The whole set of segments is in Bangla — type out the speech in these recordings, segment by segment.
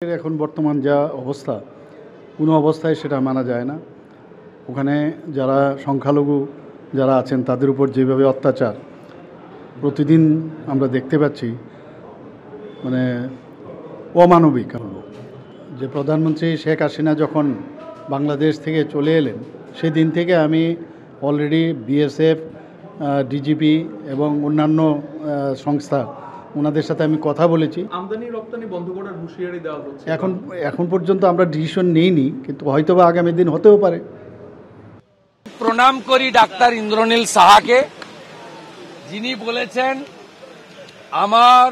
এখন বর্তমান যা অবস্থা কোনো অবস্থায় সেটা মানা যায় না। ওখানে যারা সংখ্যালঘু যারা আছেন তাদের উপর যেভাবে অত্যাচার প্রতিদিন আমরা দেখতে পাচ্ছি, মানে অমানবিক। যে প্রধানমন্ত্রী শেখ হাসিনা যখন বাংলাদেশ থেকে চলে এলেন সেদিন থেকে আমি অলরেডি বিএসএফ, ডিজিপি এবং অন্যান্য সংস্থা ওনাদের সাথে আমি কথা বলেছি। আমদানি রপ্তানি বন্ধ করার হুঁশিয়ারি দেওয়া হচ্ছে। এখন পর্যন্ত আমরা ডিসিশন নেইনি, কিন্তু হয়তোবা আগামী দিন হতেও পারে। প্রণাম করি ডাক্তার ইন্দ্রনীল সাহাকে, যিনি বলেছেন আমার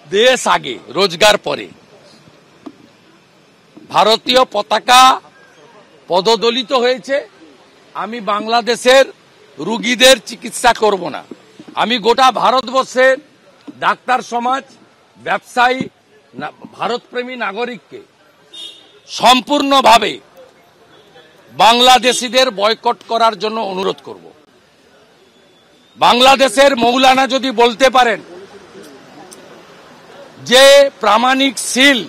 দেশ আগে রোজগার পরে। ভারতীয় পতাকা পদদলিত হয়েছে। আমি বাংলাদেশের রুগীদের চিকিৎসা করব না। আমি গোটা ভারতবর্ষের ডাক্তার সমাজ, ব্যবসায়ী, ভারতপ্রেমী নাগরিককে সম্পূর্ণভাবে বাংলাদেশিদের বয়কট করার জন্য অনুরোধ করব। বাংলাদেশের মৌলানা যদি বলতে পারেন যে প্রামাণিক সিল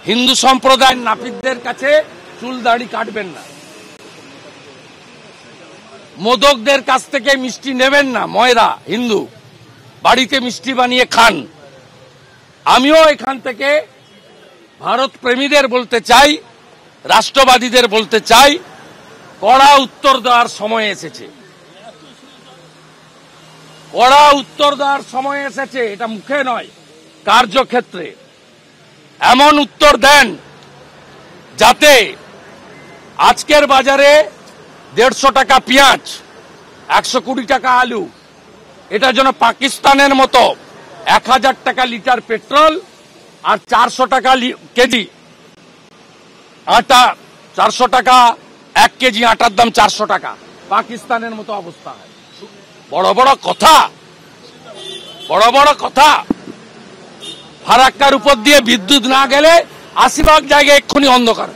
হিন্দু সম্প্রদায়ের নাপিতদের কাছে চুল দাড়ি কাটবেন না, মোদকদের কাছ থেকে মিষ্টি নেবেন না, ময়রা হিন্দু বাড়িতে মিষ্টি বানিয়ে খান। আমিও এখান থেকে ভারত প্রেমীদের বলতে চাই, রাষ্ট্রবাদীদের বলতে চাই, কড়া উত্তর দেওয়ার সময় এসেছে। কড়া উত্তর দেওয়ার সময় এসেছে, এটা মুখে নয়, কার্যক্ষেত্রে এমন উত্তর দেন যাতে আজকের বাজারে 150 টাকা পেঁয়াজ, 120 টাকা আলু, এটা যেন পাকিস্তানের মতো 1000 টাকা লিটার পেট্রোল আর 400 টাকা কেজি আটা, 400 টাকা 1 কেজি আটার দাম 400 টাকা, পাকিস্তানের মতো অবস্থা হয়। বড় বড় কথা, বড় বড় কথা। ফারাক্কার উপর দিয়ে বিদ্যুৎ না গেলে 80 ভাগ জায়গায় এক্ষুনি অন্ধকার।